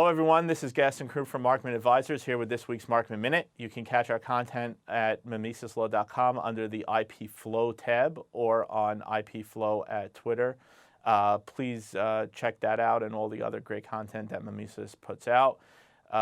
Hello, everyone. This is Gaston Crew from Markman Advisors here with this week's Markman Minute. You can catch our content at mimesislaw.com under the IP Flow tab or on IP Flow at Twitter. Please check that out and all the other great content that Mimesis puts out.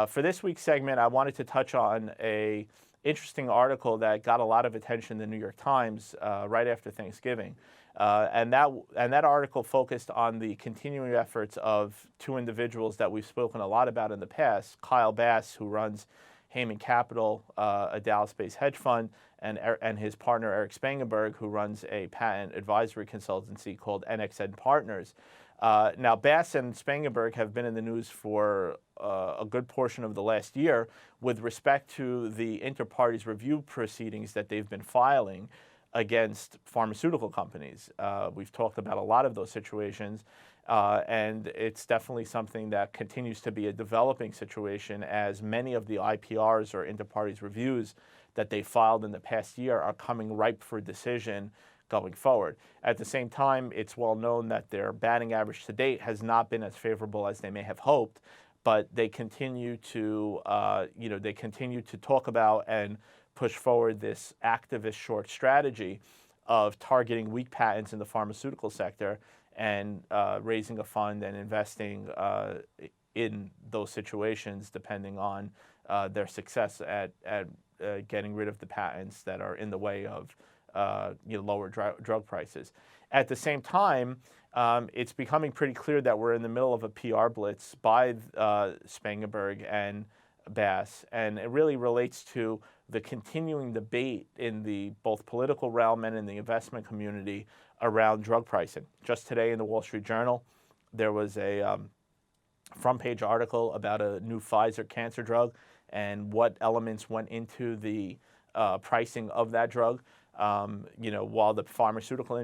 For this week's segment, I wanted to touch on an interesting article that got a lot of attention in the New York Times right after Thanksgiving. And that article focused on the continuing efforts of two individuals that we've spoken a lot about in the past, Kyle Bass, who runs Heyman Capital, a Dallas-based hedge fund, and his partner, Erich Spangenberg, who runs a patent advisory consultancy called NXN Partners. Now, Bass and Spangenberg have been in the news for a good portion of the last year with respect to the inter-parties review proceedings that they've been filing against pharmaceutical companies. We've talked about a lot of those situations, and it's definitely something that continues to be a developing situation as many of the IPRs or inter-parties reviews that they filed in the past year are coming ripe for decision going forward. At the same time, it's well known that their batting average to date has not been as favorable as they may have hoped, but they continue to, talk about and push forward this activist short strategy of targeting weak patents in the pharmaceutical sector and raising a fund and investing in those situations depending on their success at getting rid of the patents that are in the way of lower drug prices. At the same time, it's becoming pretty clear that we're in the middle of a PR blitz by Spangenberg and Bass, and it really relates to the continuing debate in the both political realm and in the investment community around drug pricing. Just today in the Wall Street Journal, there was a front-page article about a new Pfizer cancer drug and what elements went into the pricing of that drug. While the pharmaceutical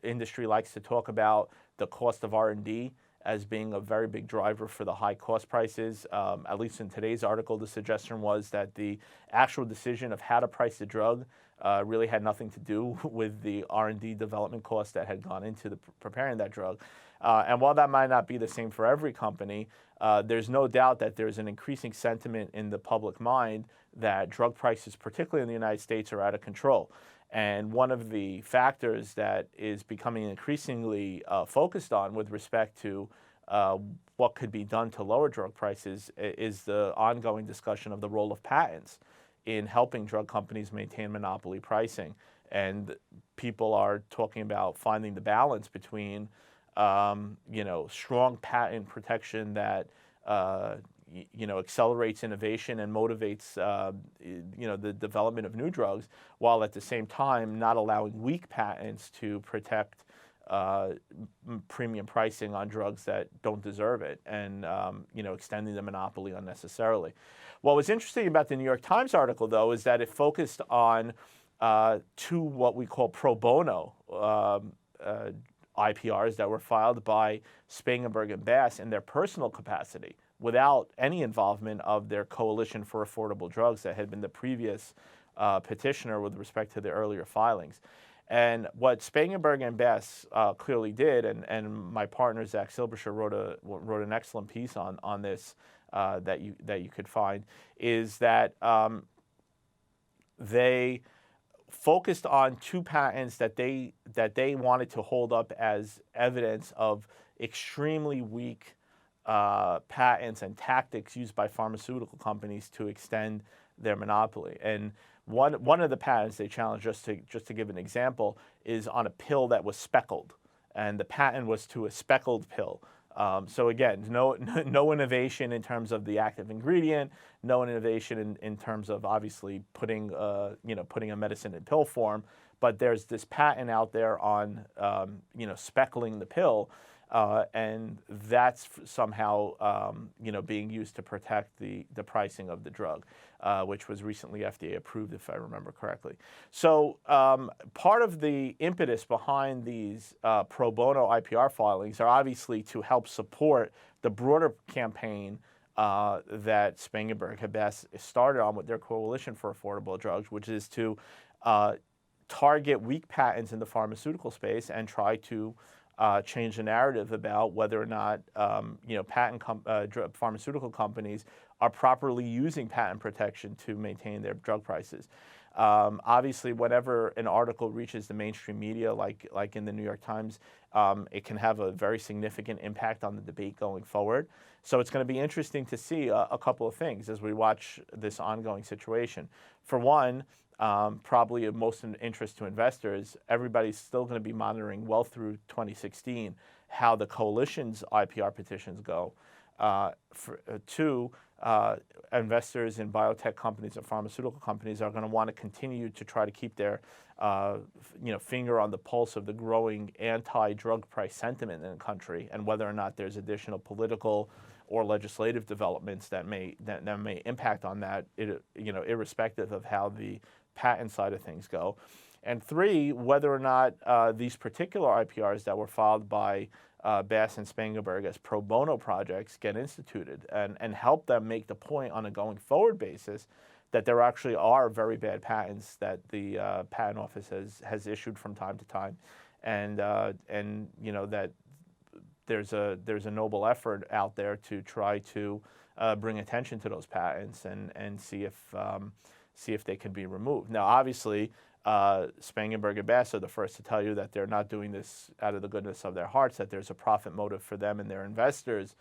industry likes to talk about the cost of R&D as being a very big driver for the high cost prices, at least in today's article, the suggestion was that the actual decision of how to price the drug really had nothing to do with the R&D development costs that had gone into preparing that drug. And while that might not be the same for every company, there's no doubt that there's an increasing sentiment in the public mind that drug prices, particularly in the United States, are out of control. And one of the factors that is becoming increasingly focused on with respect to what could be done to lower drug prices is the ongoing discussion of the role of patents in helping drug companies maintain monopoly pricing. And people are talking about finding the balance between, strong patent protection that accelerates innovation and motivates, the development of new drugs, while at the same time not allowing weak patents to protect premium pricing on drugs that don't deserve it and, extending the monopoly unnecessarily. What was interesting about the New York Times article, though, is that it focused on two what we call pro bono IPRs that were filed by Spangenberg and Bass in their personal capacity, without any involvement of their Coalition for Affordable Drugs that had been the previous petitioner with respect to the earlier filings. And what Spangenberg and Bass clearly did, and my partner Zach Silbersher wrote an excellent piece on this that you could find, is that they focused on two patents that they wanted to hold up as evidence of extremely weak patents and tactics used by pharmaceutical companies to extend their monopoly. And one of the patents they challenged, just to give an example, is on a pill that was speckled, and the patent was to a speckled pill. So again, no innovation in terms of the active ingredient, no innovation in terms of obviously putting a medicine in pill form, but there's this patent out there on speckling the pill. And that's somehow, being used to protect the pricing of the drug, which was recently FDA approved, if I remember correctly. So part of the impetus behind these pro bono IPR filings are obviously to help support the broader campaign that Spangenberg had started on with their Coalition for Affordable Drugs, which is to target weak patents in the pharmaceutical space and try to change the narrative about whether or not pharmaceutical companies are properly using patent protection to maintain their drug prices. Obviously, whenever an article reaches the mainstream media, like in the New York Times, it can have a very significant impact on the debate going forward. So it's going to be interesting to see a couple of things as we watch this ongoing situation. For one, probably of most interest to investors, everybody's still going to be monitoring well through 2016 how the coalition's IPR petitions go. Two, investors in biotech companies and pharmaceutical companies are going to want to continue to try to keep their finger on the pulse of the growing anti-drug price sentiment in the country, and whether or not there's additional political or legislative developments that may impact on that, irrespective of how the patent side of things go. And three, whether or not these particular IPRs that were filed by Bass and Spangenberg as pro bono projects get instituted and help them make the point on a going forward basis that there actually are very bad patents that the patent office has issued from time to time, and that there's a noble effort out there to try to bring attention to those patents and see if they can be removed. Now, obviously, Spangenberg and Bass are the first to tell you that they're not doing this out of the goodness of their hearts, that there's a profit motive for them and their investors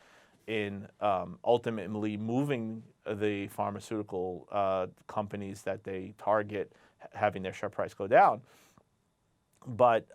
in ultimately moving the pharmaceutical companies that they target, having their share price go down. But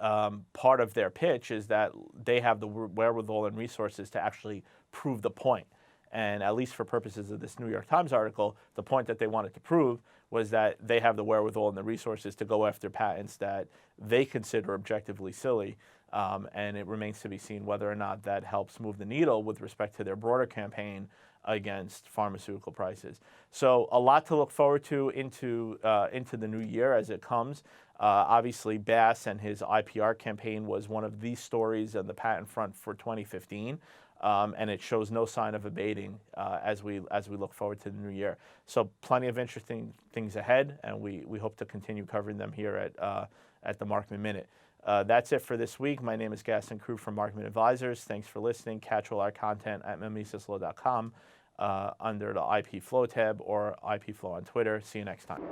part of their pitch is that they have the wherewithal and resources to actually prove the point. And at least for purposes of this New York Times article, the point that they wanted to prove was that they have the wherewithal and the resources to go after patents that they consider objectively silly. And it remains to be seen whether or not that helps move the needle with respect to their broader campaign against pharmaceutical prices. So a lot to look forward to into the new year as it comes. Obviously, Bass and his IPR campaign was one of the stories on the patent front for 2015. And it shows no sign of abating as we look forward to the new year. So plenty of interesting things ahead, and we hope to continue covering them here at the Markman Minute. That's it for this week. My name is Gaston from Markman Advisors. Thanks for listening. Catch all our content at mimesislaw.com under the IP Flow tab or IP Flow on Twitter. See you next time.